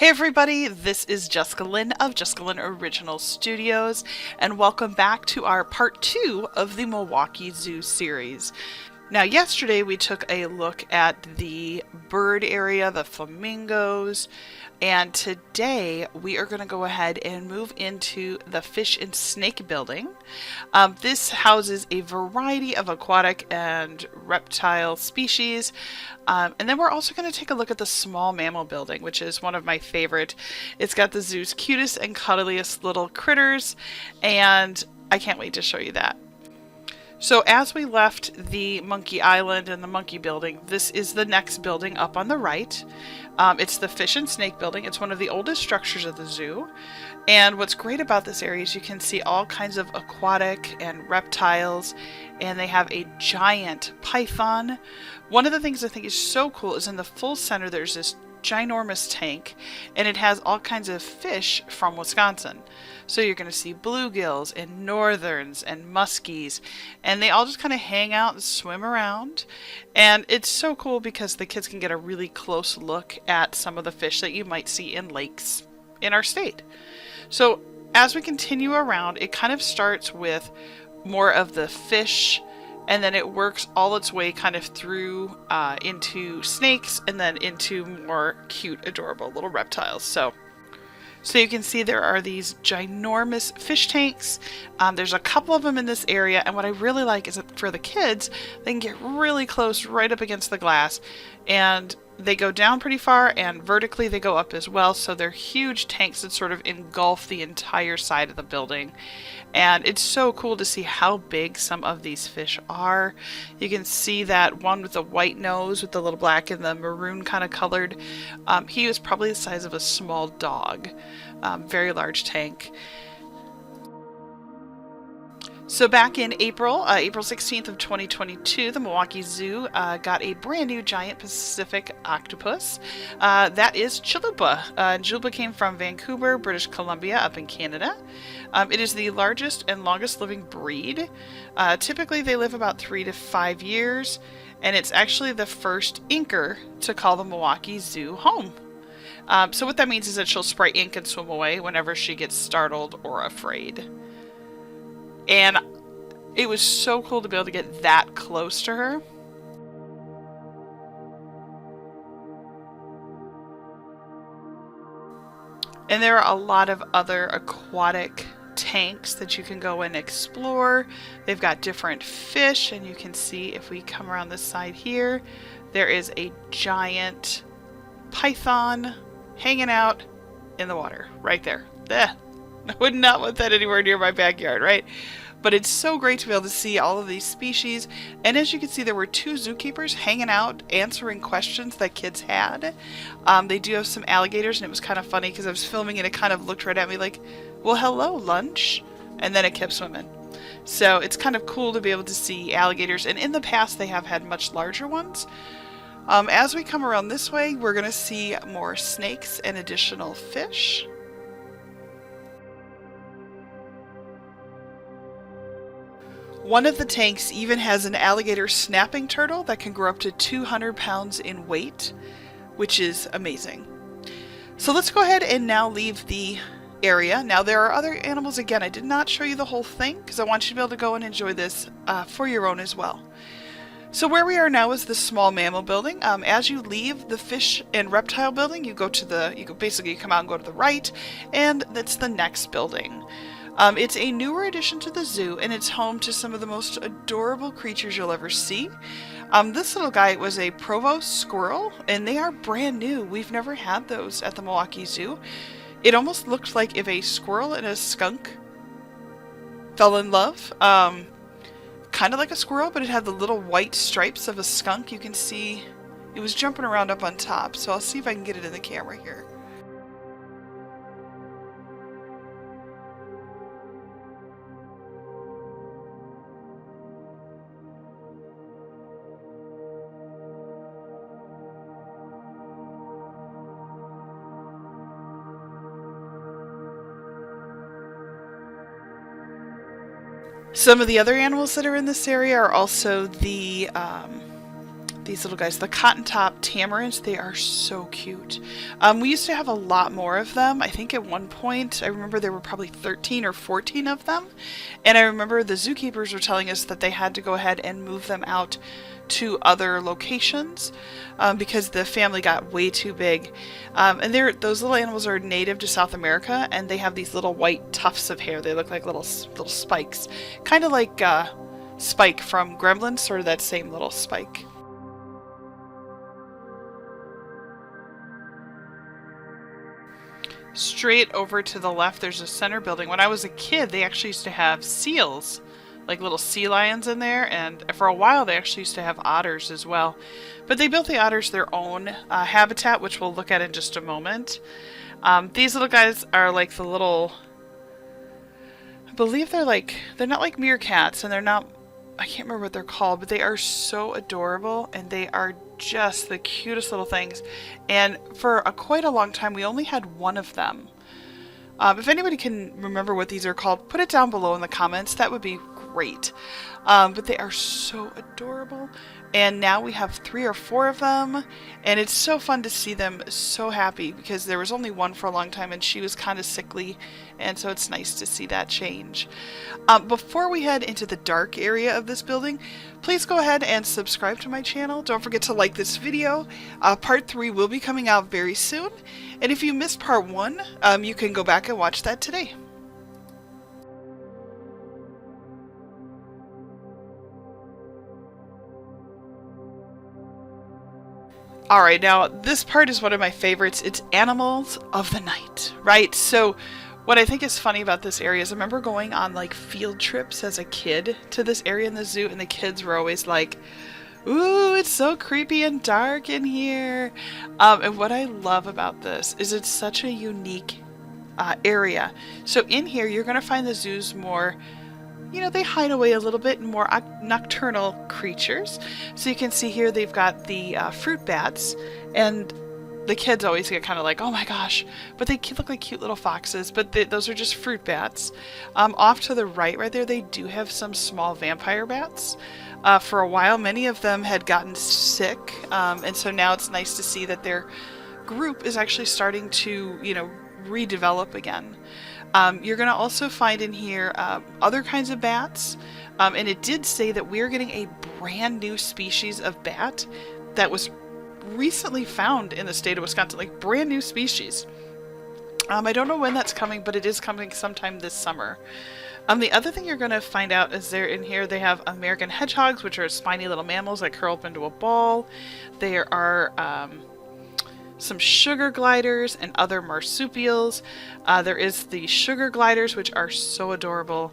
Hey everybody, this is Jessica Lynn of Jessica Lynn Original Studios, and welcome back to our part 2 of the Milwaukee Zoo series. Now yesterday we took a look at the bird area, the flamingos, and today we are going to go ahead and move into the fish and snake building. This houses a variety of aquatic and reptile species. And then we're also going to take a look at the small mammal building, which is one of my favorite. It's got the zoo's cutest and cuddliest little critters, and I can't wait to show you that. So as we left the Monkey Island and the monkey building, this is the next building up on the right. It's the fish and snake building. It's one of the oldest structures of the zoo. And what's great about this area is you can see all kinds of aquatic and reptiles, and they have a giant python. One of the things I think is so cool is in the full center there's this ginormous tank, and it has all kinds of fish from Wisconsin. So you're going to see bluegills and northerns and muskies, and they all just kind of hang out and swim around. And it's so cool because the kids can get a really close look at some of the fish that you might see in lakes in our state. So as we continue around, it kind of starts with more of the fish, and then it works all its way kind of through into snakes, and then into more cute, adorable little reptiles. So you can see there are these ginormous fish tanks. There's a couple of them in this area, and what I really like is that for the kids, they can get really close right up against the glass, and they go down pretty far, and vertically they go up as well. So they're huge tanks that sort of engulf the entire side of the building. And it's so cool to see how big some of these fish are. You can see that one with the white nose with the little black and the maroon kind of colored. He was probably the size of a small dog. Very large tank. So back in April 16th of 2022, the Milwaukee Zoo got a brand new giant Pacific octopus. That is Chalupa. Chalupa came from Vancouver, British Columbia, up in Canada. It is the largest and longest living breed. Typically they live about 3 to 5 years, and it's actually the first inker to call the Milwaukee Zoo home. So what that means is that she'll spray ink and swim away whenever she gets startled or afraid. And it was so cool to be able to get that close to her. And there are a lot of other aquatic tanks that you can go and explore. They've got different fish, and you can see if we come around this side here, there is a giant python hanging out in the water right there. I would not want that anywhere near my backyard, right? But it's so great to be able to see all of these species. And as you can see, there were 2 zookeepers hanging out, answering questions that kids had. They do have some alligators, and it was kind of funny because I was filming and it kind of looked right at me like, well, hello, lunch. And then it kept swimming. So it's kind of cool to be able to see alligators. And in the past, they have had much larger ones. As we come around this way, we're going to see more snakes and additional fish. One of the tanks even has an alligator snapping turtle that can grow up to 200 pounds in weight, which is amazing. So let's go ahead and now leave the area. Now there are other animals. Again, I did not show you the whole thing because I want you to be able to go and enjoy this for your own as well. So where we are now is the small mammal building. As you leave the fish and reptile building, you basically come out and go to the right, and that's the next building. It's a newer addition to the zoo, and it's home to some of the most adorable creatures you'll ever see. This little guy was a Provost squirrel, and they are brand new. We've never had those at the Milwaukee Zoo. It almost looked like if a squirrel and a skunk fell in love. Kind of like a squirrel, but it had the little white stripes of a skunk. You can see it was jumping around up on top, so I'll see if I can get it in the camera here. Some of the other animals that are in this area are also the these little guys, the cotton top tamarins, they are so cute. We used to have a lot more of them. I think at one point, I remember there were probably 13 or 14 of them. And I remember the zookeepers were telling us that they had to go ahead and move them out to other locations because the family got way too big. And those little animals are native to South America, and they have these little white tufts of hair. They look like little spikes, kind of like Spike from Gremlins, sort of that same little spike. Straight over to the left, there's a center building. When I was a kid, they actually used to have seals, like little sea lions in there, and for a while they actually used to have otters as well. But they built the otters their own habitat, which we'll look at in just a moment. These little guys are like the little, I believe they're not like meerkats, and they're not, I can't remember what they're called, but they are so adorable, and they are just the cutest little things. And for quite a long time, we only had one of them. If anybody can remember what these are called, put it down below in the comments. That would be great. But they are so adorable. And now we have 3 or 4 of them, and it's so fun to see them so happy, because there was only one for a long time and she was kind of sickly, and so it's nice to see that change. Before we head into the dark area of this building, please go ahead and subscribe to my channel. Don't forget to like this video. Part 3 will be coming out very soon, and if you missed part 1, you can go back and watch that today. Alright, now this part is one of my favorites. It's animals of the night, right? So what I think is funny about this area is I remember going on like field trips as a kid to this area in the zoo, and the kids were always like, ooh, it's so creepy and dark in here. And what I love about this is it's such a unique area. So in here you're going to find the zoo's more, you know, they hide away a little bit in more nocturnal creatures. So you can see here they've got the fruit bats, and the kids always get kind of like, oh my gosh, but they look like cute little foxes, but those are just fruit bats. Off to the right there, they do have some small vampire bats. For a while, many of them had gotten sick, and so now it's nice to see that their group is actually starting to, you know, redevelop again. You're going to also find in here other kinds of bats, and it did say that we're getting a brand new species of bat that was recently found in the state of Wisconsin, like brand new species. I don't know when that's coming, but it is coming sometime this summer. The other thing you're going to find out is in here they have American hedgehogs, which are spiny little mammals that curl up into a ball. There are some sugar gliders and other marsupials. There is the sugar gliders, which are so adorable,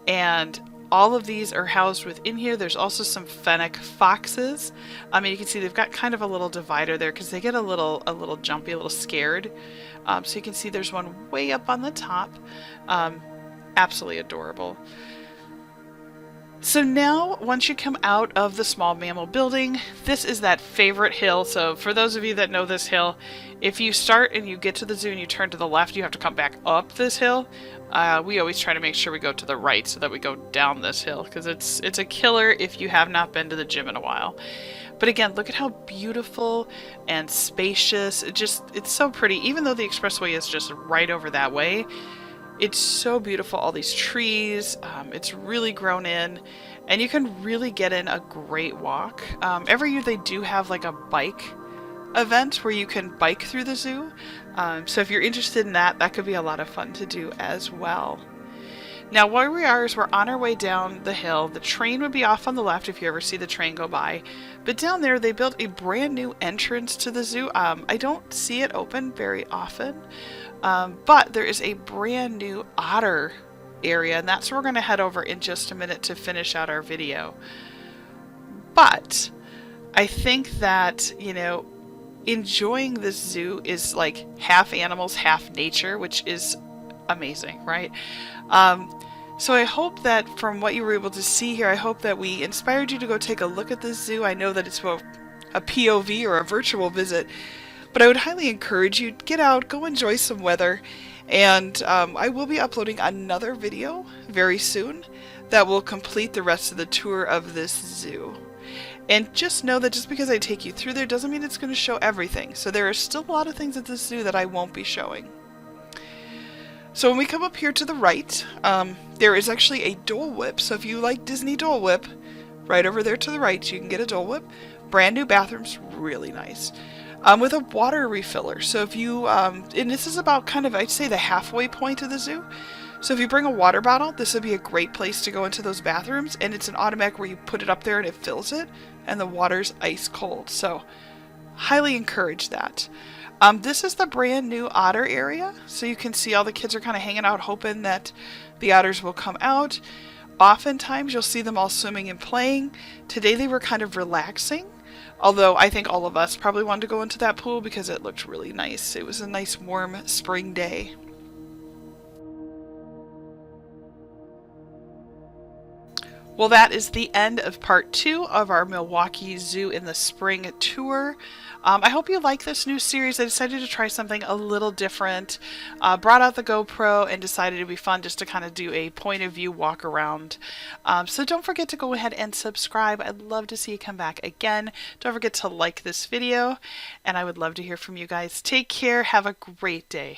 and all of these are housed within here. There's also some fennec foxes. I mean, you can see they've got kind of a little divider there because they get a little jumpy, a little scared. So you can see there's one way up on the top. Absolutely adorable. So now, once you come out of the small mammal building, this is that favorite hill. So for those of you that know this hill, if you start and you get to the zoo and you turn to the left, you have to come back up this hill. We always try to make sure we go to the right so that we go down this hill, because it's a killer if you have not been to the gym in a while. But again, look at how beautiful and spacious. It's so pretty. Even though the expressway is just right over that way, it's so beautiful. All these trees, it's really grown in, and you can really get in a great walk. Every year they do have like a bike event where you can bike through the zoo. So if you're interested in that, that could be a lot of fun to do as well. Now where we are is we're on our way down the hill. The train would be off on the left if you ever see the train go by. But down there they built a brand new entrance to the zoo. I don't see it open very often. But there is a brand new otter area, and that's where we're going to head over in just a minute to finish out our video. But I think that, you know, enjoying this zoo is like half animals, half nature, which is amazing, right? So I hope that from what you were able to see here, I hope that we inspired you to go take a look at this zoo. I know that it's both a POV or a virtual visit, but I would highly encourage you to get out, go enjoy some weather, and I will be uploading another video very soon that will complete the rest of the tour of this zoo. And just know that just because I take you through there doesn't mean it's going to show everything. So there are still a lot of things at the zoo that I won't be showing. So when we come up here to the right, there is actually a Dole Whip. So if you like Disney Dole Whip, right over there to the right, you can get a Dole Whip. Brand new bathrooms, really nice. With a water refiller. So if you, and this is about kind of, I'd say, the halfway point of the zoo. So if you bring a water bottle, this would be a great place to go into those bathrooms. And it's an automatic where you put it up there and it fills it. And the water's ice cold. So highly encourage that. This is the brand new otter area. So you can see all the kids are kind of hanging out hoping that the otters will come out. Oftentimes you'll see them all swimming and playing. Today they were kind of relaxing. Although I think all of us probably wanted to go into that pool because it looked really nice. It was a nice warm spring day. Well, that is the end of part 2 of our Milwaukee Zoo in the Spring tour. I hope you like this new series. I decided to try something a little different. Brought out the GoPro and decided it'd be fun just to kind of do a point of view walk around. So don't forget to go ahead and subscribe. I'd love to see you come back again. Don't forget to like this video, and I would love to hear from you guys. Take care. Have a great day.